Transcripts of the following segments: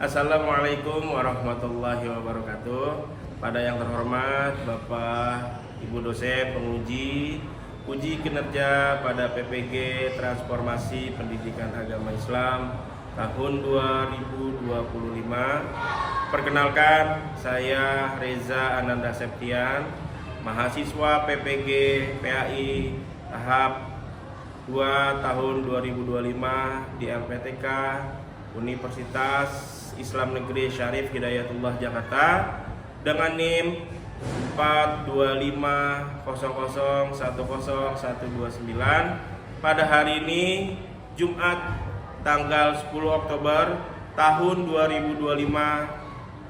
Assalamualaikum warahmatullahi wabarakatuh. Pada yang terhormat Bapak Ibu dosen penguji uji kinerja pada PPG Transformasi Pendidikan Agama Islam tahun 2025. Perkenalkan, saya Reza Ananda Septian, mahasiswa PPG PAI tahap 2 tahun 2025 di LPTK Universitas Islam Negeri Syarif Hidayatullah Jakarta dengan NIM 42500101129 pada hari ini Jumat tanggal 10 Oktober tahun 2025.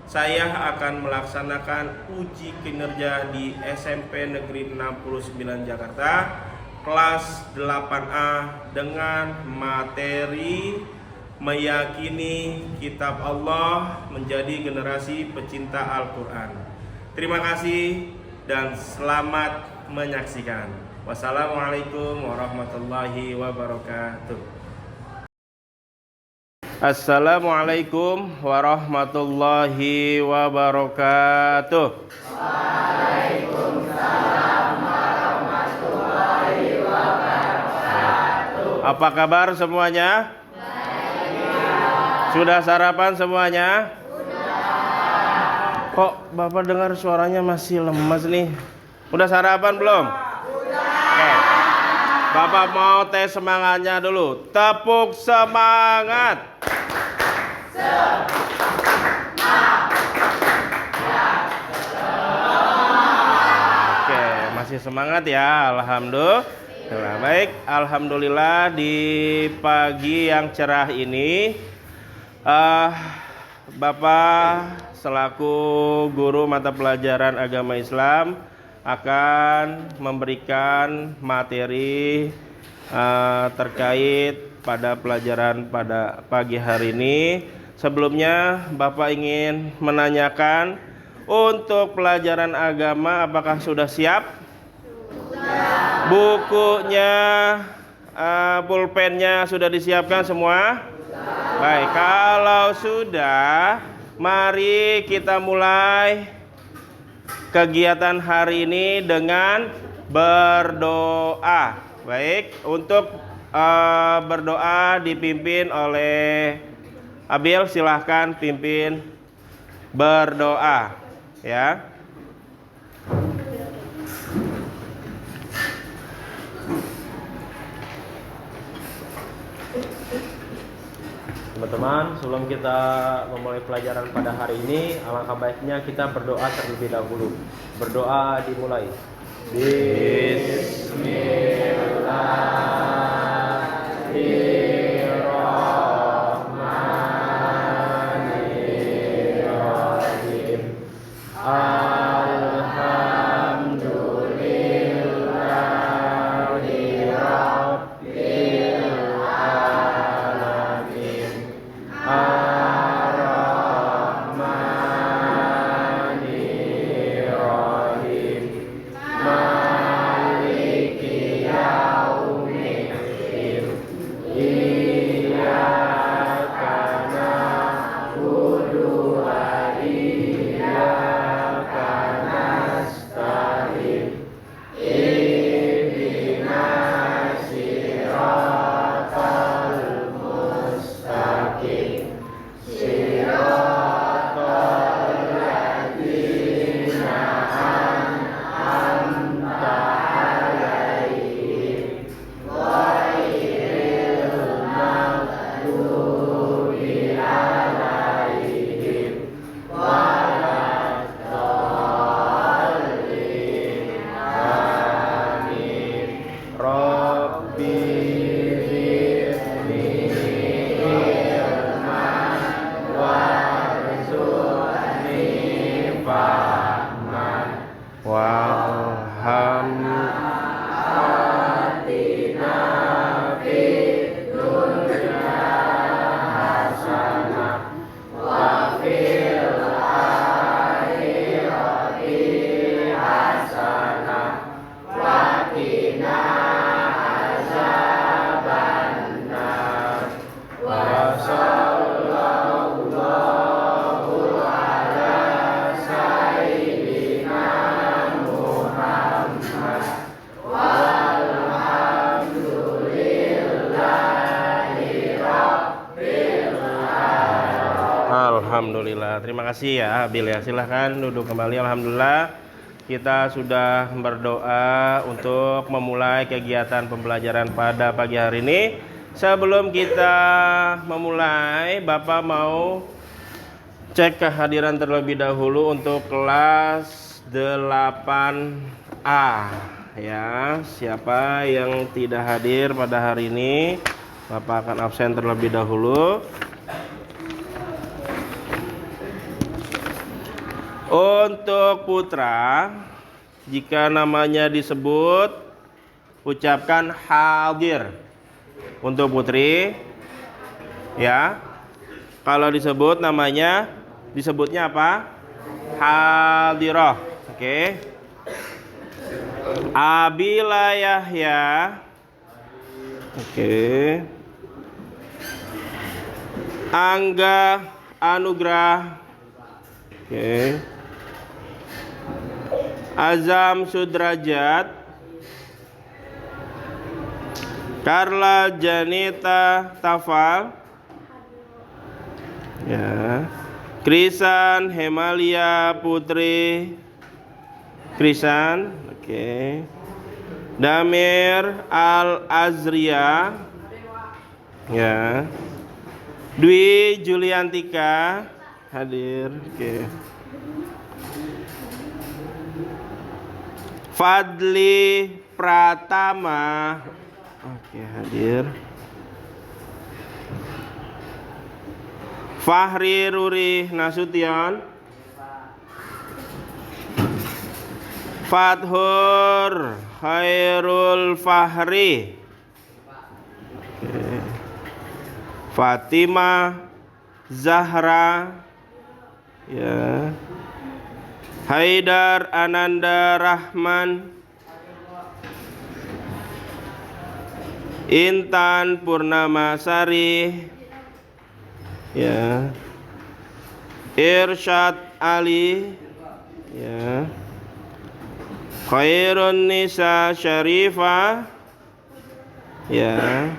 Saya akan melaksanakan uji kinerja di SMP Negeri 69 Jakarta kelas 8A dengan materi meyakini kitab Allah menjadi generasi pecinta Al-Quran. Terima kasih dan selamat menyaksikan. Wassalamualaikum warahmatullahi wabarakatuh. Assalamualaikum warahmatullahi wabarakatuh. Waalaikumsalam warahmatullahi wabarakatuh. Apa kabar semuanya? Sudah sarapan semuanya? Sudah. Kok Bapak dengar suaranya masih lemas nih? Udah sarapan belum? Sudah. Oke. Bapak mau tes semangatnya dulu. Tepuk semangat. Oke, masih semangat ya. Alhamdulillah. Baik, alhamdulillah di pagi yang cerah ini Bapak selaku guru mata pelajaran agama Islam akan memberikan materi terkait pada pelajaran pada pagi hari ini. Sebelumnya Bapak ingin menanyakan untuk pelajaran agama apakah sudah siap? Sudah. Bukunya, pulpennya sudah disiapkan semua? Baik, kalau sudah, mari kita mulai kegiatan hari ini dengan berdoa. Baik, untuk berdoa dipimpin oleh Abil, silahkan pimpin berdoa, ya. Teman-teman, sebelum kita memulai pelajaran pada hari ini, alangkah baiknya kita berdoa terlebih dahulu. Berdoa dimulai. Bismillahirrahmanirrahim. Alhamdulillah. Terima kasih ya Abil ya. Silahkan duduk kembali. Alhamdulillah kita sudah berdoa untuk memulai kegiatan pembelajaran pada pagi hari ini. Sebelum kita memulai, Bapak mau cek kehadiran terlebih dahulu untuk kelas 8A ya. Siapa yang tidak hadir pada hari ini, Bapak akan absen terlebih dahulu. Untuk putra, jika namanya disebut, ucapkan hadir. Untuk putri, ya, kalau disebut namanya, disebutnya apa? Hadirah. Oke. Abila Yahya. Oke. Angga Anugrah. Oke. Azam Sudrajat. Carla Janita Tafal. Ya. Krisan Hemalia Putri Krisan. Oke. Damir Al Azria. Ya. Dwi Juliantika hadir. Oke. Fadli Pratama. Oke, hadir. Fahri Ruri Nasution. Fathur Khairul Fahri. Oke. Fatimah Zahra. Ya. Haidar Ananda Rahman. Intan Purnamasari. Ya. Irsyad Ali. Ya. Khairun Nisa Syarifah. Ya.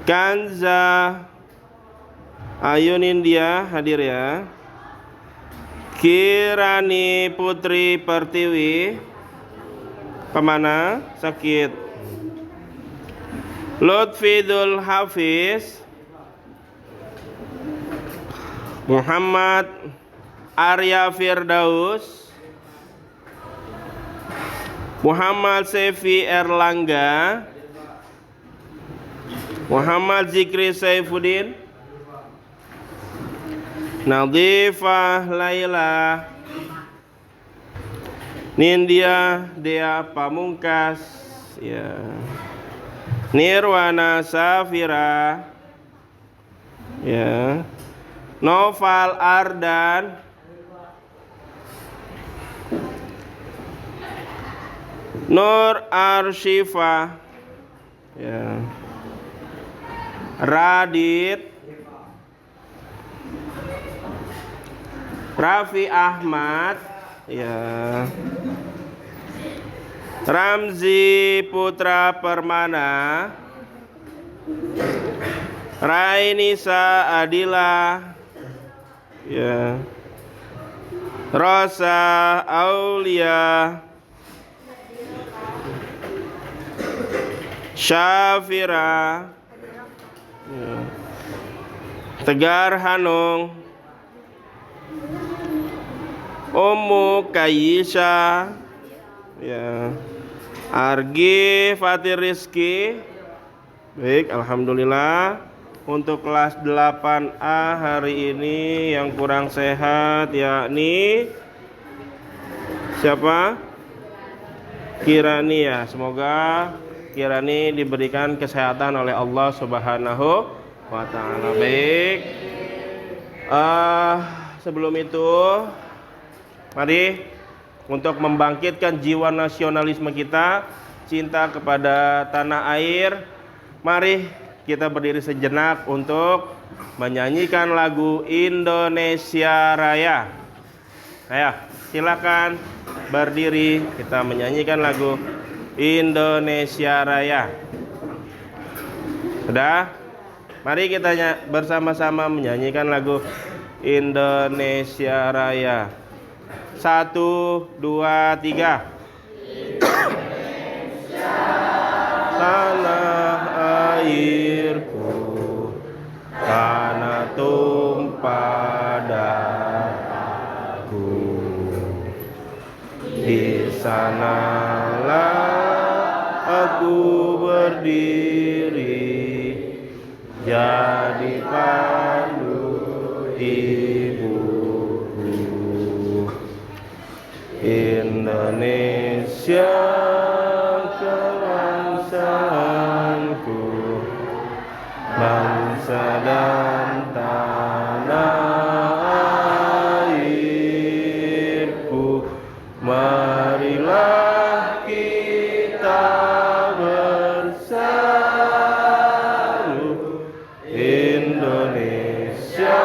Kanza Ayun India hadir ya. Kirani Putri Pertiwi. Kemana? Sakit. Lutfidul Hafiz. Muhammad Arya Firdaus. Muhammad Sefi Erlangga. Muhammad Zikri Saifuddin. Nadifah Laila. Nindya Dea Pamungkas. Ya. Nirwana Safira. Ya. Noval Ardan. Nur Arshifa. Ya. Radit. Raffi Ahmad. Ya. Ramzi Putra Permana. Rainisa Adila. Ya. Rosa Aulia. Syafira. Ya. Tegar Hanung. Ummu Kayisha. Ya. Argi Fatir Rizki. Baik, alhamdulillah. Untuk kelas 8A hari ini yang kurang sehat yakni siapa? Kirani ya. Semoga Kirani diberikan kesehatan oleh Allah Subhanahu wa taala. Baik. Sebelum itu mari untuk membangkitkan jiwa nasionalisme kita, cinta kepada tanah air, mari kita berdiri sejenak untuk menyanyikan lagu Indonesia Raya. Ayo, silakan berdiri, kita menyanyikan lagu Indonesia Raya. Sudah? Mari kita bersama-sama menyanyikan lagu Indonesia Raya. 1, 2, 3. Tanah airku, tanah tumpah darahku, di sanalah aku berdiri, jadi pandu ibuku. Indonesia kebangsaanku, bangsa dan tanah airku. Marilah kita bersatu, Indonesia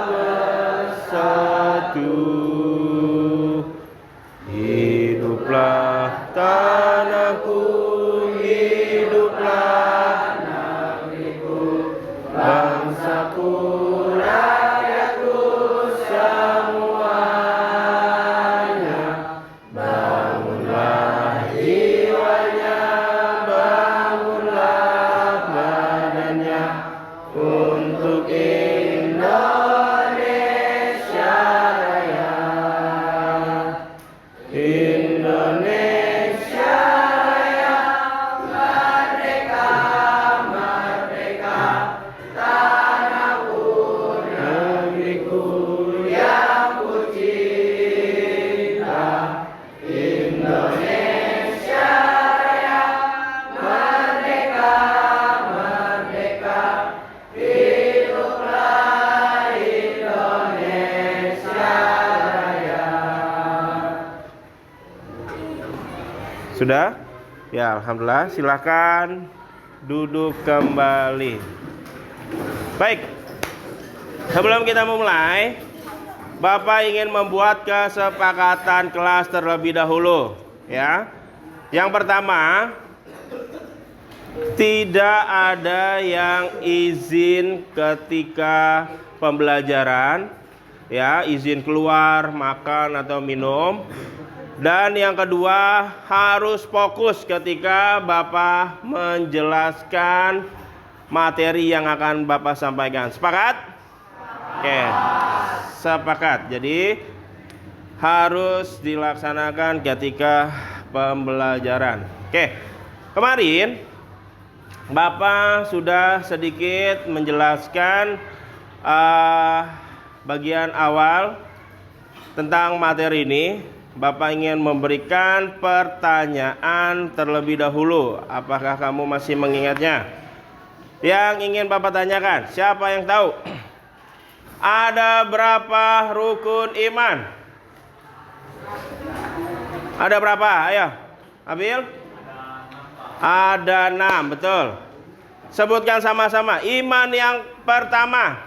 bersatu. Hiduplah tanahku, hiduplah negeriku, bangsaku, rakyatku semuanya. Bangunlah jiwanya, bangunlah badannya, untuk Indonesia Raya. Indonesia Raya, merdeka, merdeka, tanahku, negeriku yang ku cinta. Indonesia Raya, merdeka, merdeka, hiduplah Indonesia Raya. Sudah? Ya, alhamdulillah. Silakan duduk kembali. Baik. Sebelum kita memulai, Bapak ingin membuat kesepakatan kelas terlebih dahulu, ya. Yang pertama, tidak ada yang izin ketika pembelajaran, ya, izin keluar, makan atau minum. Dan yang kedua, harus fokus ketika Bapak menjelaskan materi yang akan Bapak sampaikan. Sepakat? Oke, sepakat. Jadi harus dilaksanakan ketika pembelajaran. Oke, kemarin Bapak sudah sedikit menjelaskan bagian awal tentang materi ini. Bapak ingin memberikan pertanyaan terlebih dahulu. Apakah kamu masih mengingatnya? Yang ingin Bapak tanyakan, siapa yang tahu? Ada berapa rukun iman? Ada berapa? Ayo, Abil. Ada 6, betul. Sebutkan sama-sama. Iman yang pertama.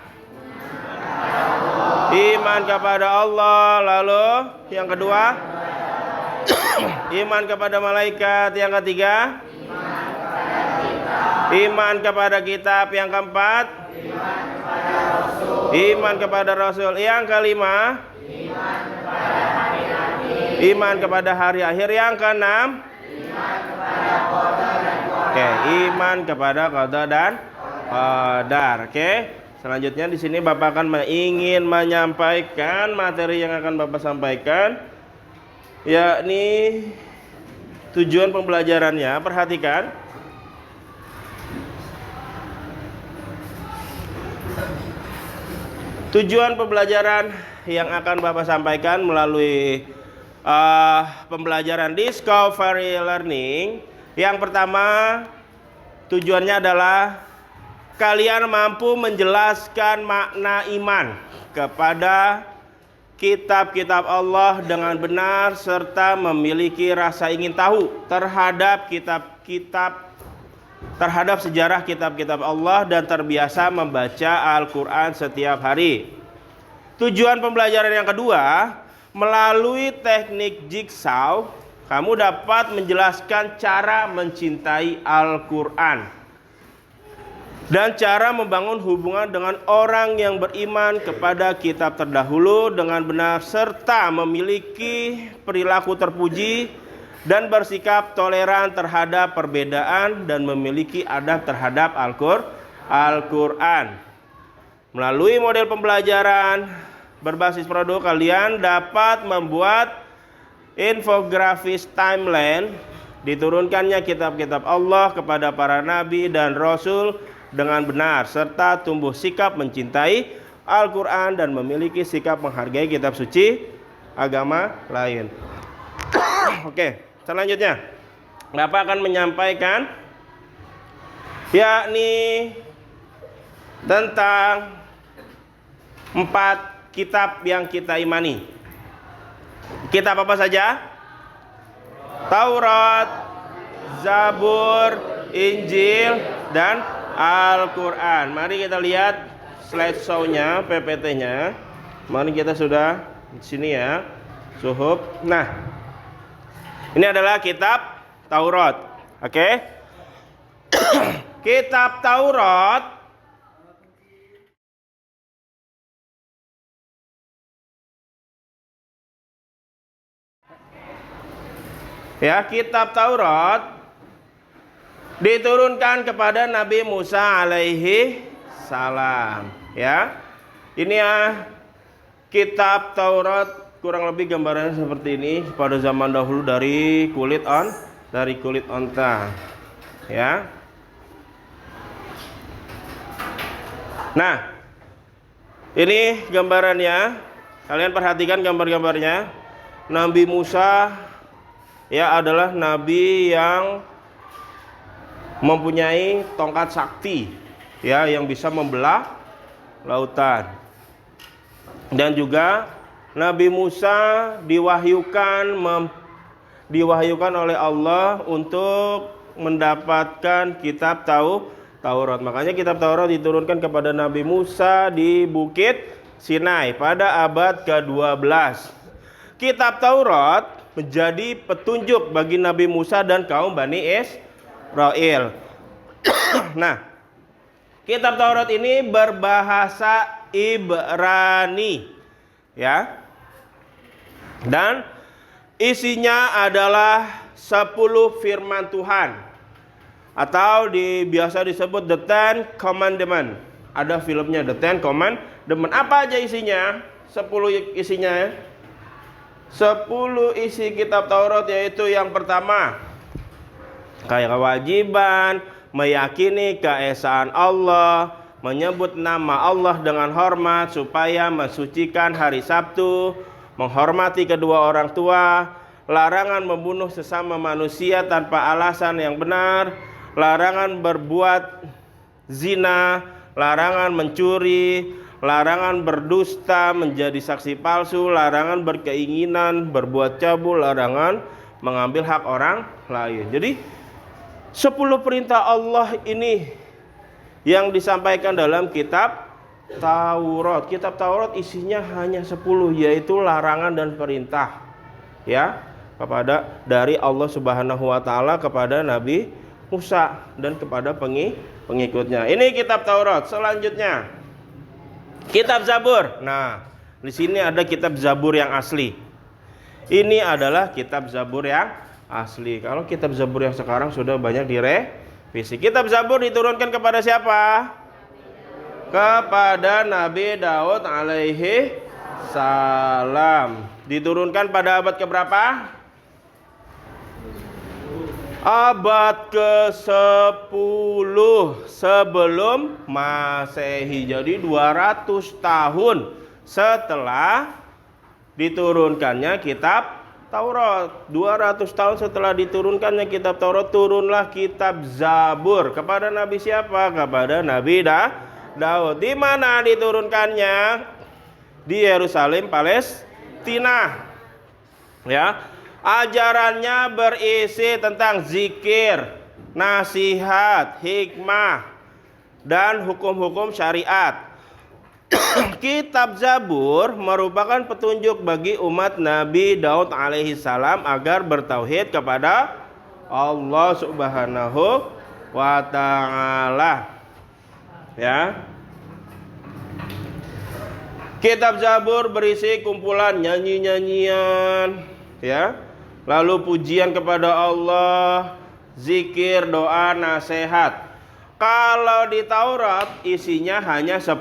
Iman kepada Allah. Lalu yang kedua, iman kepada malaikat. Yang ketiga, iman kepada kitab. Yang keempat, iman kepada Rasul. Yang kelima, iman kepada hari akhir. Yang keenam, oke, iman kepada qada dan qadar. Oke. Selanjutnya di sini Bapak akan ingin menyampaikan materi yang akan Bapak sampaikan, yakni tujuan pembelajarannya. Perhatikan. Tujuan pembelajaran yang akan Bapak sampaikan melalui pembelajaran Discovery Learning. Yang pertama, tujuannya adalah kalian mampu menjelaskan makna iman kepada kitab-kitab Allah dengan benar serta memiliki rasa ingin tahu terhadap terhadap sejarah kitab-kitab Allah dan terbiasa membaca Al-Quran setiap hari. Tujuan pembelajaran yang kedua, melalui teknik jigsaw, kamu dapat menjelaskan cara mencintai Al-Quran. dan cara membangun hubungan dengan orang yang beriman kepada kitab terdahulu dengan benar serta memiliki perilaku terpuji dan bersikap toleran terhadap perbedaan dan memiliki adab terhadap Al-Quran. Melalui model pembelajaran berbasis produk, kalian dapat membuat infografis timeline diturunkannya kitab-kitab Allah kepada para nabi dan rasul dengan benar serta tumbuh sikap mencintai Al-Quran dan memiliki sikap menghargai kitab suci agama lain. Oke, selanjutnya Bapak akan menyampaikan yakni tentang 4 kitab yang kita imani. Kitab apa saja? Taurat, Zabur, Injil, dan Al-Quran. Mari kita lihat slideshow-nya, PPT-nya. Mari kita sudah di sini ya, suhub. Nah, ini adalah kitab Taurat. Oke. Kitab Taurat ya, kitab Taurat diturunkan kepada Nabi Musa alaihi salam. Ya, ini ya kitab Taurat, kurang lebih gambarannya seperti ini pada zaman dahulu dari kulit onta. Ya. Nah, ini gambarannya. Kalian perhatikan gambar-gambarnya. Nabi Musa ya adalah nabi yang mempunyai tongkat sakti ya, yang bisa membelah lautan. Dan juga Nabi Musa diwahyukan oleh Allah untuk mendapatkan kitab Taurat. Makanya kitab Taurat diturunkan kepada Nabi Musa di Bukit Sinai pada abad ke-12. Kitab Taurat menjadi petunjuk bagi Nabi Musa dan kaum Bani Israel. Nah, kitab Taurat ini berbahasa Ibrani, ya. Dan isinya adalah 10 firman Tuhan, atau biasa disebut The Ten Commandment. Ada filmnya The Ten Commandment. Apa aja isinya? 10 isinya. 10 isi kitab Taurat yaitu yang pertama, kewajiban meyakini keesaan Allah, menyebut nama Allah dengan hormat supaya mensucikan hari Sabtu, menghormati kedua orang tua, larangan membunuh sesama manusia tanpa alasan yang benar, larangan berbuat zina, larangan mencuri, larangan berdusta, menjadi saksi palsu, larangan berkeinginan berbuat cabul, larangan mengambil hak orang lain. Jadi 10 perintah Allah ini yang disampaikan dalam kitab Taurat. Kitab Taurat isinya hanya 10, yaitu larangan dan perintah ya, kepada dari Allah Subhanahu wa taala kepada Nabi Musa dan kepada pengikutnya. Ini kitab Taurat. Selanjutnya kitab Zabur. Nah, di sini ada kitab Zabur yang asli. Ini adalah kitab Zabur yang asli. Kalau kitab Zabur yang sekarang sudah banyak direvisi. Kitab Zabur diturunkan kepada siapa? Kepada Nabi Daud alaihi salam. Diturunkan pada abad keberapa? Abad ke-10 sebelum Masehi. Jadi 200 tahun setelah diturunkannya kitab Taurat. 200 tahun setelah diturunkannya kitab Taurat, turunlah kitab Zabur kepada Nabi siapa? Kepada Nabi Daud. Di mana diturunkannya? Di Yerusalem, Palestina. Ya. Ajarannya berisi tentang zikir, nasihat, hikmah, dan hukum-hukum syariat. Kitab Zabur merupakan petunjuk bagi umat Nabi Daud alaihi salam agar bertauhid kepada Allah Subhanahu wa taala. Ya. Kitab Zabur berisi kumpulan nyanyi-nyanyian, ya. Lalu pujian kepada Allah, zikir, doa, nasihat. Kalau di Taurat isinya hanya 10,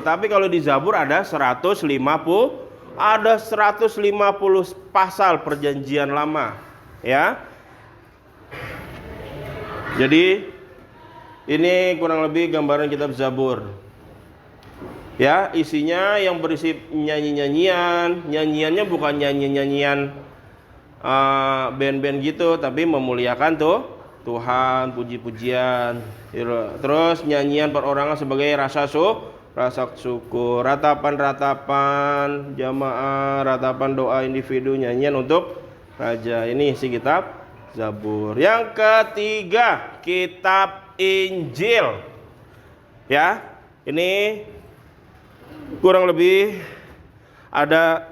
tapi kalau di Zabur ada 150 pasal perjanjian lama, ya. Jadi ini kurang lebih gambaran kitab Zabur. Ya, isinya yang berisi nyanyi-nyanyian. Nyanyiannya bukan nyanyi-nyanyian band-band gitu, tapi memuliakan Tuhan, puji-pujian. Terus nyanyian perorangan sebagai rasa syukur, ratapan jamaah, ratapan doa individu, nyanyian untuk raja. Ini isi kitab Zabur. Yang ketiga, kitab Injil. Ya, ini kurang lebih ada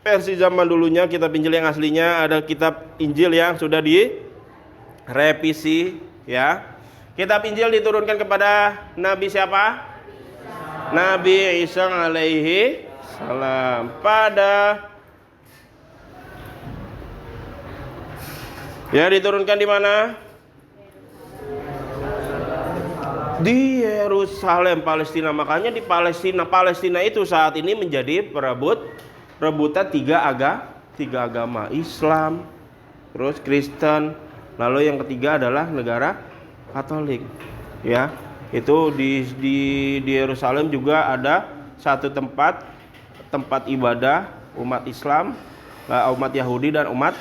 versi zaman dulunya kitab Injil yang aslinya, ada kitab Injil yang sudah direvisi, ya. Kitab Injil diturunkan kepada Nabi siapa? Nabi Isa alaihi salam. Diturunkan di mana? Di Yerusalem, Palestina. Makanya di Palestina itu saat ini menjadi rebutan tiga agama, Islam, terus Kristen, lalu yang ketiga adalah negara Katolik. Ya, itu di Yerusalem juga ada satu tempat ibadah umat Islam, umat Yahudi dan umat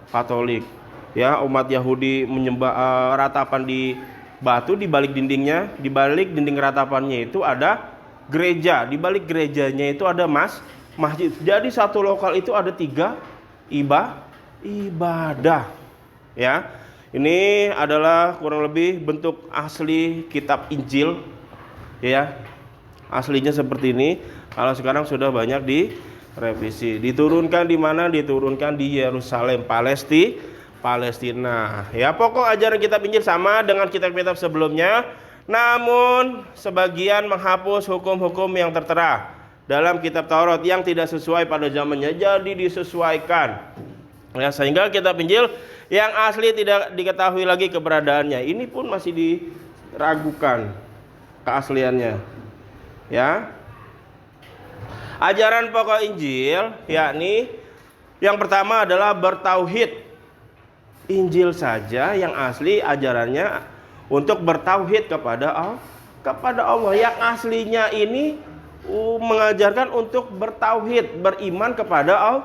Katolik. Ya, umat Yahudi menyembah ratapan di batu, di balik dindingnya, di balik dinding ratapannya itu ada gereja, di balik gerejanya itu ada masjid. Jadi satu lokal itu ada 3 ibadah. Ya, ini adalah kurang lebih bentuk asli kitab Injil. Ya, aslinya seperti ini. Kalau sekarang sudah banyak direvisi. Diturunkan di mana? Diturunkan di Yerusalem, Palestina. Ya, pokok ajaran kitab Injil sama dengan kitab-kitab sebelumnya, namun sebagian menghapus hukum-hukum yang tertera dalam kitab Taurat yang tidak sesuai pada zamannya, jadi disesuaikan. Ya, sehingga kitab Injil yang asli tidak diketahui lagi keberadaannya. Ini pun masih diragukan keasliannya. Ya. Ajaran pokok Injil yakni yang pertama adalah bertauhid. Injil saja yang asli ajarannya untuk bertauhid kepada Allah. Yang aslinya ini mengajarkan untuk bertauhid, beriman kepada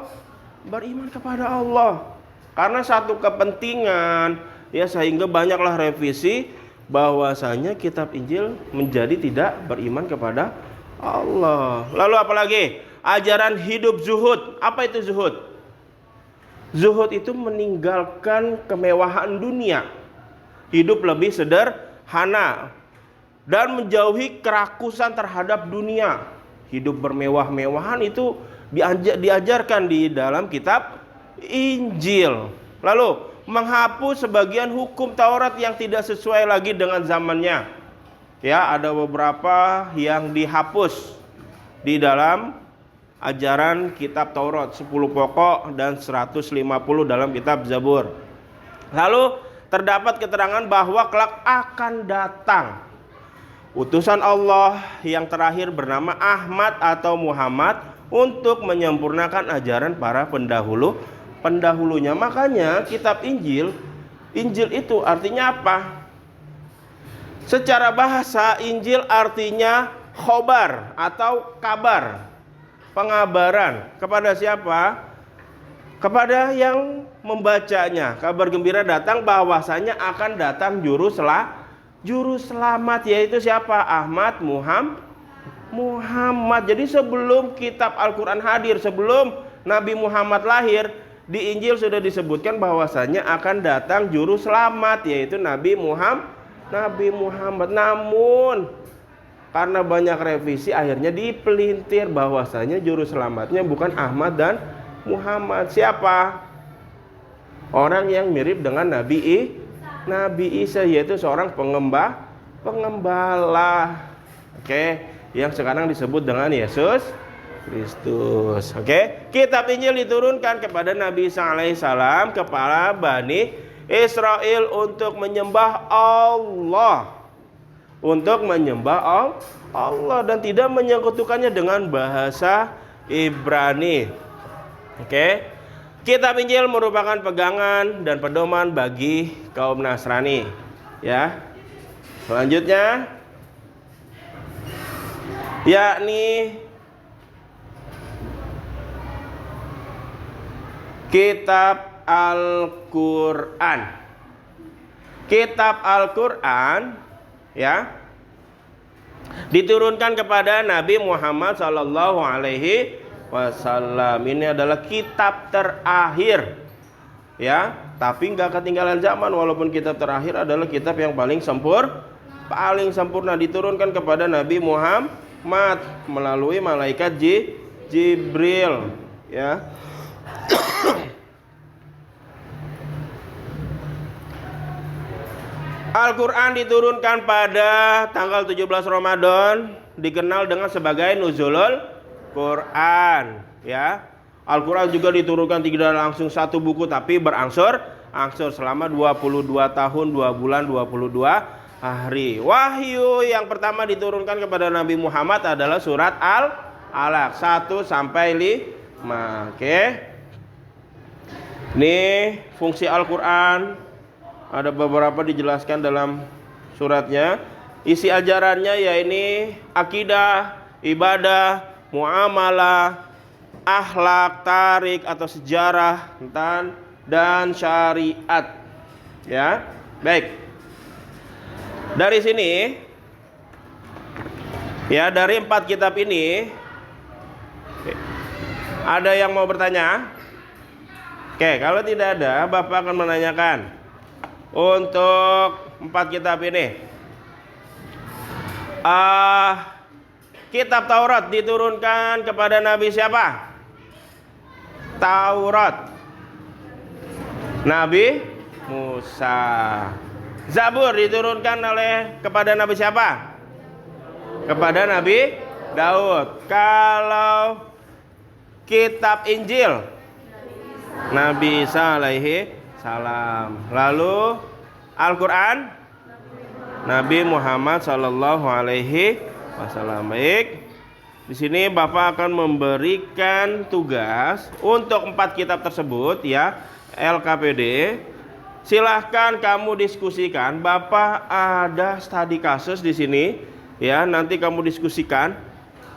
Allah. Karena satu kepentingan, ya, sehingga banyaklah revisi bahwasanya kitab Injil menjadi tidak beriman kepada Allah. Lalu apalagi? Ajaran hidup zuhud. Apa itu zuhud? Zuhud itu meninggalkan kemewahan dunia, hidup lebih sederhana, dan menjauhi kerakusan terhadap dunia. Hidup bermewah-mewahan itu diajarkan di dalam kitab Injil. Lalu menghapus sebagian hukum Taurat yang tidak sesuai lagi dengan zamannya. Ya, ada beberapa yang dihapus di dalam ajaran kitab Taurat, 10 pokok dan 150 dalam kitab Zabur. Lalu terdapat keterangan bahwa kelak akan datang utusan Allah yang terakhir bernama Ahmad atau Muhammad untuk menyempurnakan ajaran para pendahulunya. Makanya kitab Injil itu artinya apa? Secara bahasa Injil artinya khobar atau kabar. Pengabaran kepada siapa? Kepada yang membacanya. Kabar gembira datang bahwasanya akan datang juru selamat, yaitu siapa? Ahmad Muhammad. Jadi sebelum kitab Al-Quran hadir, sebelum Nabi Muhammad lahir, di Injil sudah disebutkan bahwasanya akan datang juru selamat, yaitu Nabi Muhammad. Namun karena banyak revisi, akhirnya dipelintir bahwasanya juru selamatnya bukan Ahmad dan Muhammad. Siapa? Orang yang mirip dengan Nabi Isa, yaitu seorang pengembala. Oke, yang sekarang disebut dengan Yesus Kristus. Oke, kitab Injil diturunkan kepada Nabi Isa alaihissalam, kepala Bani Israel, untuk menyembah Allah, untuk menyembah Allah dan tidak menyekutukannya dengan bahasa Ibrani. Oke, kitab Injil merupakan pegangan dan pedoman bagi kaum Nasrani. Ya, selanjutnya yakni kitab Al-Quran. Kitab Al-Quran ya diturunkan kepada Nabi Muhammad Sallallahu Alaihi Wasallam. Ini adalah kitab terakhir ya, tapi nggak ketinggalan zaman. Walaupun kitab terakhir adalah kitab yang paling sempurna, diturunkan kepada Nabi Muhammad melalui malaikat Jibril ya. Al-Quran diturunkan pada tanggal 17 Ramadan, dikenal dengan sebagai Nuzulul Quran ya. Al-Quran juga diturunkan tidak langsung satu buku, tapi berangsur-angsur selama 22 tahun 2 bulan 22 hari. Wahyu yang pertama diturunkan kepada Nabi Muhammad adalah surat Al-Alaq 1 sampai 5. Oke. Ini fungsi Al-Quran, ada beberapa dijelaskan dalam suratnya. Isi ajarannya yaitu akidah, ibadah, muamalah, akhlak, tarik atau sejarah, dan syariat. Ya, baik. Dari sini, ya, dari 4 kitab ini, ada yang mau bertanya? Oke, kalau tidak ada, Bapak akan menanyakan. Untuk 4 kitab ini, kitab Taurat diturunkan kepada Nabi siapa? Taurat, Nabi Musa. Zabur diturunkan kepada Nabi siapa? Kepada Nabi Daud. Kalau kitab Injil, Nabi Isa alaihi salam. Lalu Al-Quran, Nabi Muhammad sallallahu alaihi wasallam. Baik. Di sini Bapak akan memberikan tugas untuk 4 kitab tersebut ya, LKPD. Silahkan kamu diskusikan. Bapak ada studi kasus di sini ya. Nanti kamu diskusikan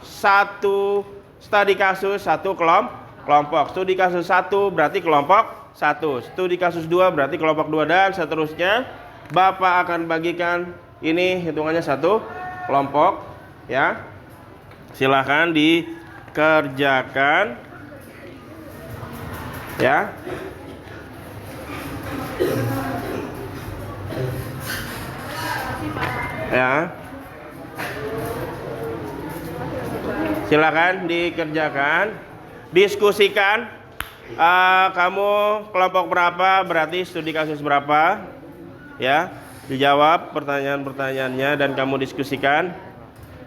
satu studi kasus, satu kelompok. Studi kasus 1 berarti kelompok 1. Studi kasus 2 berarti kelompok 2, dan seterusnya. Bapak akan bagikan ini hitungannya satu kelompok ya. Silahkan dikerjakan ya. Ya, silakan dikerjakan, diskusikan. Kamu kelompok berapa, berarti studi kasus berapa ya. Dijawab pertanyaan-pertanyaannya dan kamu diskusikan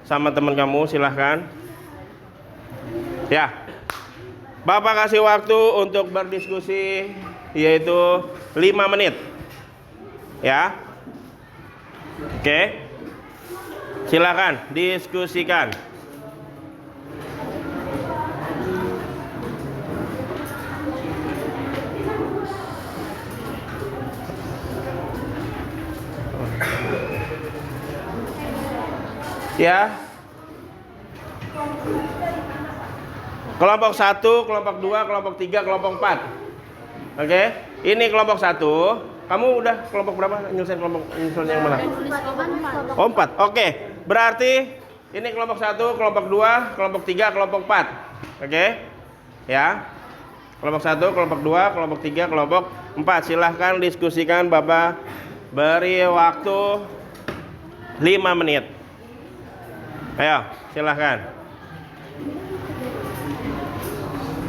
sama teman kamu. Silahkan ya. Bapak kasih waktu untuk berdiskusi yaitu 5 menit ya. Oke, silakan diskusikan. Ya. Kelompok 1, kelompok 2, kelompok 3, kelompok 4. Oke, ini kelompok 1. Kamu udah kelompok berapa? Nyelesain yang mana? Oh, 4. Oke, berarti ini kelompok 1, kelompok 2, kelompok 3, kelompok 4. Oke. Ya. Kelompok 1, kelompok 2, kelompok 3, kelompok 4. Silahkan diskusikan. Bapak beri waktu 5 menit. Ayo, silahkan.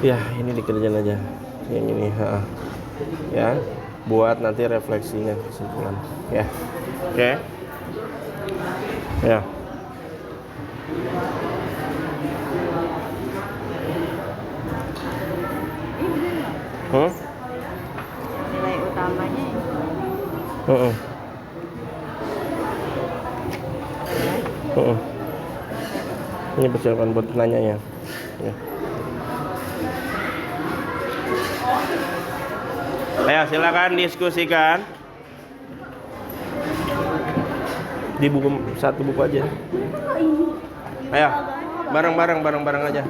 Ya, ini dikerjain aja. Yang ini, ya, buat nanti refleksinya, kesimpulan. Ya, oke. Ya. Nilai utamanya Ini persiapan buat penanyanya. Ya. Ayo silakan diskusikan di buku, satu buku aja. Ayo bareng aja.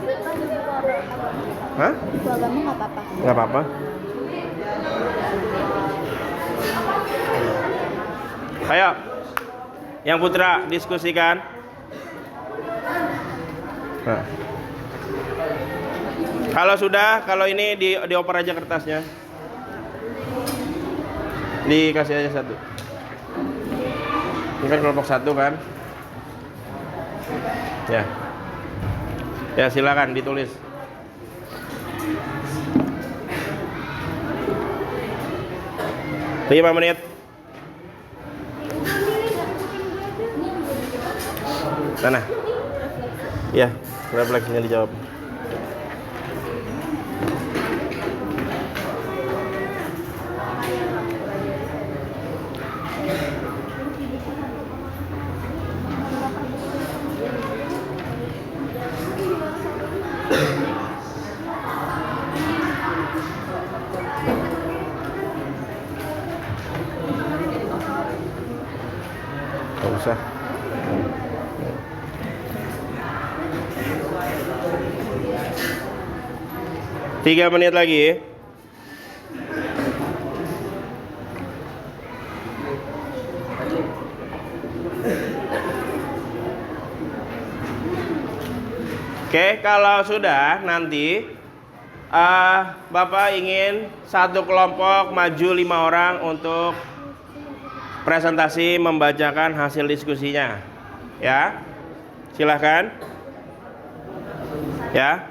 Hah? buku agama nggak apa-apa. Nggak apa-apa. Ayo, yang putra diskusikan. Nah. Kalau sudah, kalau ini dioper aja kertasnya. Dikasih aja satu. Ini kan kelompok satu kan? Ya. Ya silakan ditulis. Lima menit. Sana. Ya, refleksinya dijawab. Gak usah. Tiga menit lagi. Oke, kalau sudah nanti Bapak ingin satu kelompok maju 5 orang untuk presentasi membacakan hasil diskusinya. Ya. Silahkan. Ya.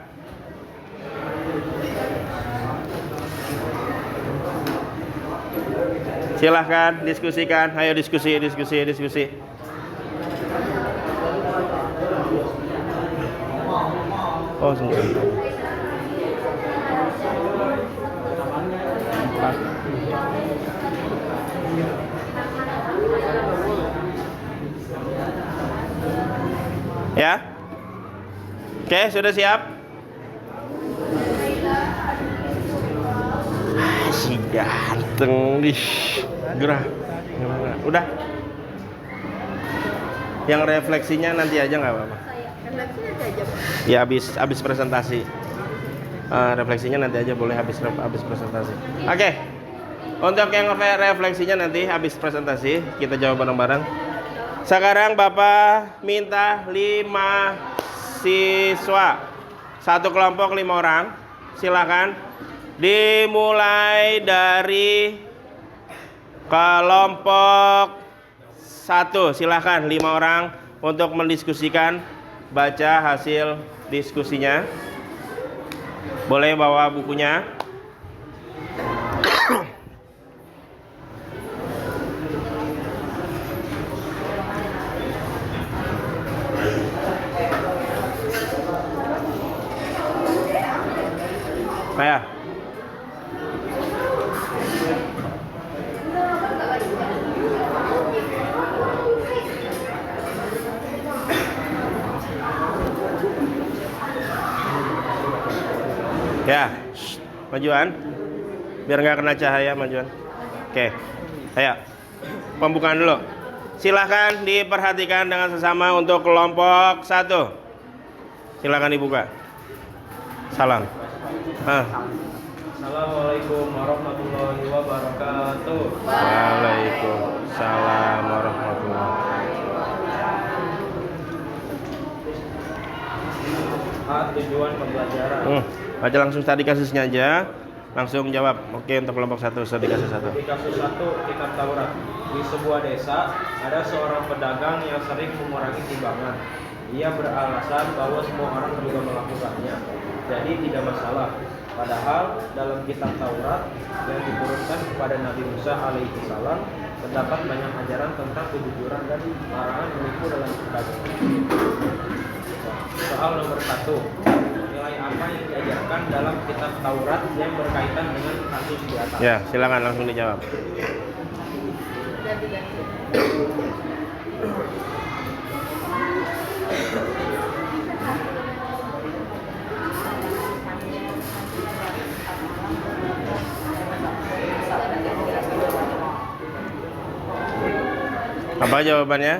Silahkan diskusikan. Ayo diskusi. Oh, sebentar. Ya. Oke, sudah siap? Si ganteng nih. Gerah. Udah. Yang refleksinya nanti aja nggak apa-apa. Refleksi nanti aja. Ya habis presentasi. Refleksinya nanti aja boleh habis presentasi. Oke. Untuk yang refleksinya nanti habis presentasi kita jawab bareng-bareng. Sekarang Bapak minta 5 siswa. Satu kelompok 5 orang. Silakan. Dimulai dari kelompok 1. Silakan 5 orang untuk mendiskusikan, baca hasil diskusinya. Boleh bawa bukunya. Ayo. Ya, majuan. Biar nggak kena cahaya, majuan. Oke. Ayo. Pembukaan dulu. Silahkan diperhatikan dengan sesama untuk kelompok 1. Silahkan dibuka. Salam. Assalamualaikum warahmatullahi wabarakatuh. Waalaikumsalam warahmatullahi wabarakatuh. Tujuan pembelajaran. Baca langsung tadi kasusnya aja. Langsung jawab. Oke, untuk kelompok 1 studi kasus 1. Di kasus 1 kitab Taurat. Di sebuah desa ada seorang pedagang yang sering mengurangi timbangan. Ia beralasan bahwa semua orang juga melakukannya, jadi tidak masalah. Padahal dalam kitab Taurat yang diturunkan kepada Nabi Musa alaihissalam Terdapat banyak ajaran tentang kejujuran dan larangan menipu dalam perdagangan. Soal nomor 1. Nilai apa yang diajarkan dalam kitab Taurat yang berkaitan dengan kasus di atas? Ya, silakan langsung dijawab. Ganti-ganti. Apa jawabannya?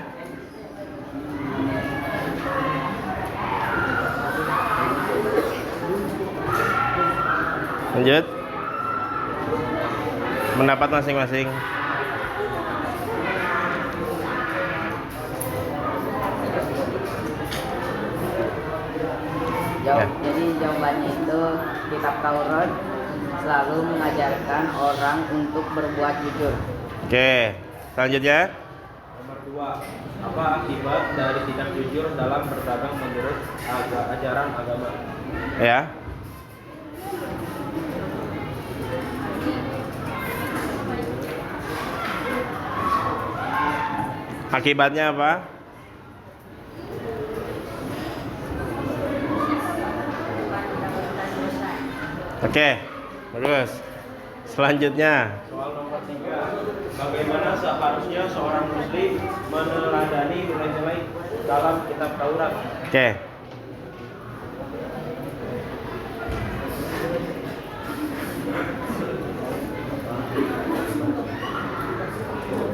Lanjut. Pendapat masing-masing. Ya. Jadi jawabannya itu kitab Taurat selalu mengajarkan orang untuk berbuat jujur. Oke, selanjutnya. Nomor 2. Apa akibat dari tidak jujur dalam berdagang menurut ajaran agama? Ya. Akibatnya apa? Oke, terus selanjutnya. Soal nomor 3. Bagaimana seharusnya seorang muslim meneladani nilai-nilai dalam kitab Taurat? Oke.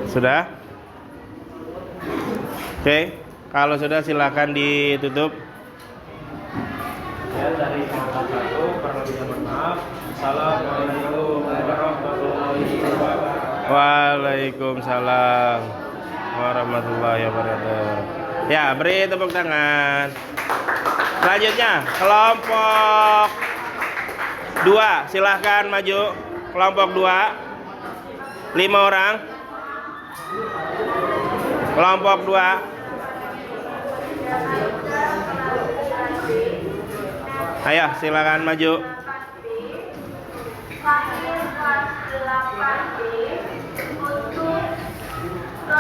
Sudah? Oke, kalau sudah silakan ditutup. Ya, dari nomor 1 perlebihnya mohon maaf. Assalamualaikum warahmatullahi wabarakatuh. Waalaikumsalam warahmatullahi wabarakatuh. Ya, beri tepuk tangan. Selanjutnya, kelompok 2, silahkan maju. Kelompok 2, 5 orang. Kelompok 2. Ayo, silakan maju.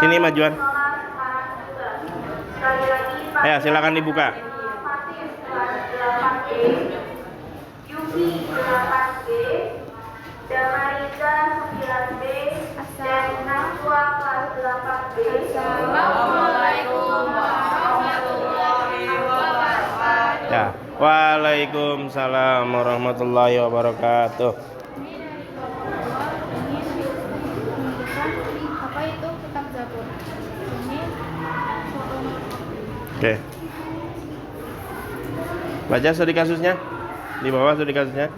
Sini majuan. Ayo, silakan dibuka. Yuki 8B, Damarisa 9B, dan Naswa kelas 8B. Assalamualaikum warahmatullahi wabarakatuh. Ya, waalaikumsalam warahmatullahi wabarakatuh. Apa itu kitab Zabur? Ini Oke. Baca studi kasusnya. Di bawah studi kasusnya.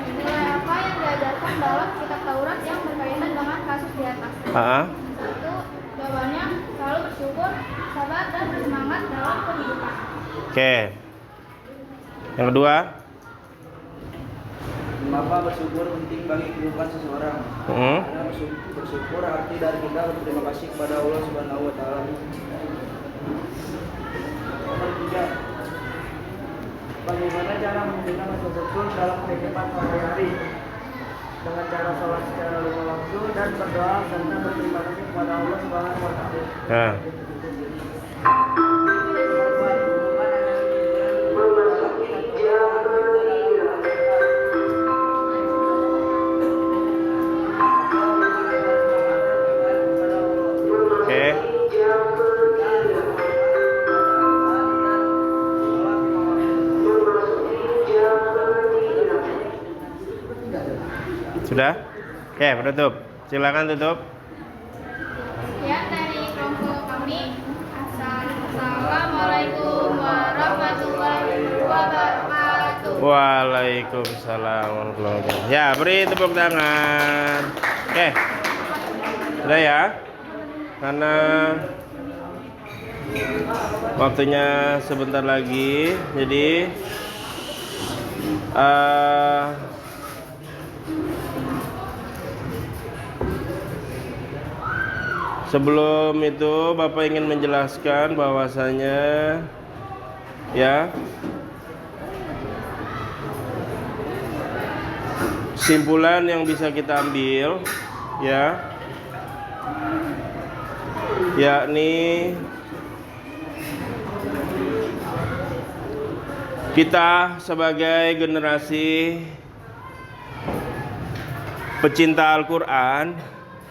nilai apa yang diajarkan dalam kitab Taurat yang berkaitan dengan kasus di atas? Ah, Satu, jawabannya selalu bersyukur, sabar, dan bersemangat dalam kehidupan. oke. Yang kedua. Mengapa bersyukur penting bagi kehidupan seseorang? Hmm. Karena bersyukur arti dari kita berterima kasih kepada Allah Subhanahu wa taala. Nomor 3. Bagaimana cara membina rasa syukur dalam kehidupan sehari-hari? Dengan cara sholat secara lima waktu dan berdoa serta berterima kasih kepada Allah Subhanahu wa taala. Nah, oke. Sudah? Oke, penutup. Silakan tutup. Sekian dari kelompok kami. Assalamualaikum warahmatullahi wabarakatuh. Waalaikumsalam warahmatullahi wabarakatuh. Ya, beri tepuk tangan. Oke. Sudah ya? Karena waktunya sebentar lagi, jadi sebelum itu Bapak ingin menjelaskan bahwasanya ya kesimpulan yang bisa kita ambil ya, yakni kita sebagai generasi pecinta Al-Quran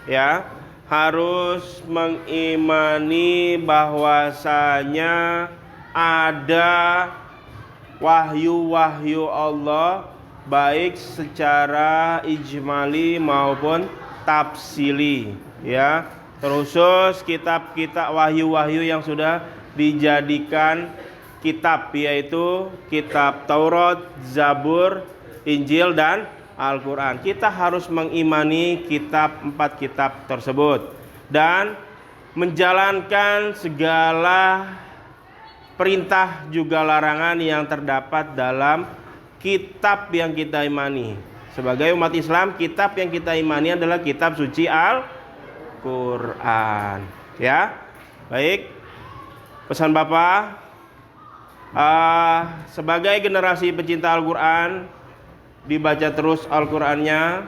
ya, harus mengimani bahwasanya ada wahyu-wahyu Allah baik secara ijmali maupun tafsili ya, terusus kitab-kitab wahyu-wahyu yang sudah dijadikan kitab, yaitu kitab Taurat, Zabur, Injil dan Al-Quran. Kita harus mengimani empat kitab tersebut dan menjalankan segala perintah juga larangan yang terdapat dalam kitab yang kita imani. Sebagai umat Islam, kitab yang kita imani adalah kitab suci Al-Quran ya. Baik, pesan Bapak, sebagai generasi pecinta Al-Quran, dibaca terus Al-Qurannya.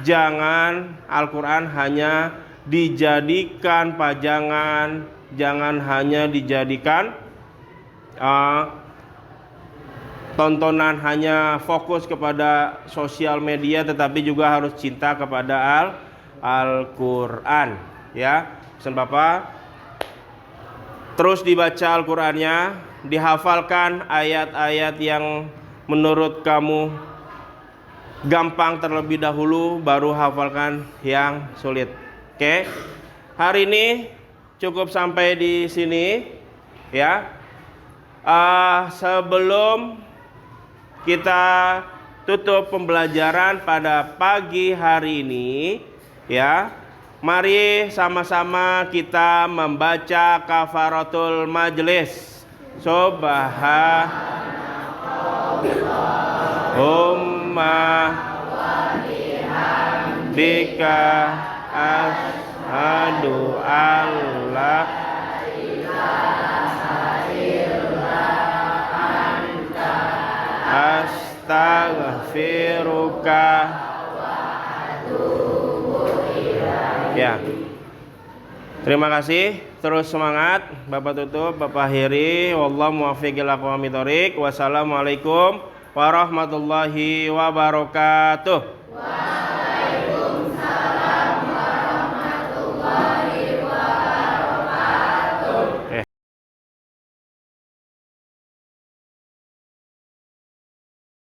Jangan Al-Quran hanya dijadikan pajangan, jangan hanya dijadikan tontonan, hanya fokus kepada sosial media, tetapi juga harus cinta kepada Al-Quran ya. Pesan Bapak, terus dibaca Al-Qurannya, dihafalkan ayat-ayat yang menurut kamu gampang terlebih dahulu, baru hafalkan yang sulit. Oke, hari ini cukup sampai di sini ya. Sebelum kita tutup pembelajaran pada pagi hari ini ya, mari sama-sama kita membaca kafaratul majlis. Subhanallah bika asyhadu alla astaghfiruka ya. Terima kasih. Terus semangat. Bapak tutup, Bapak akhiri. Wallahu muwaffiq ila aqwamit thoriq. Wassalamualaikum warahmatullahi wabarakatuh.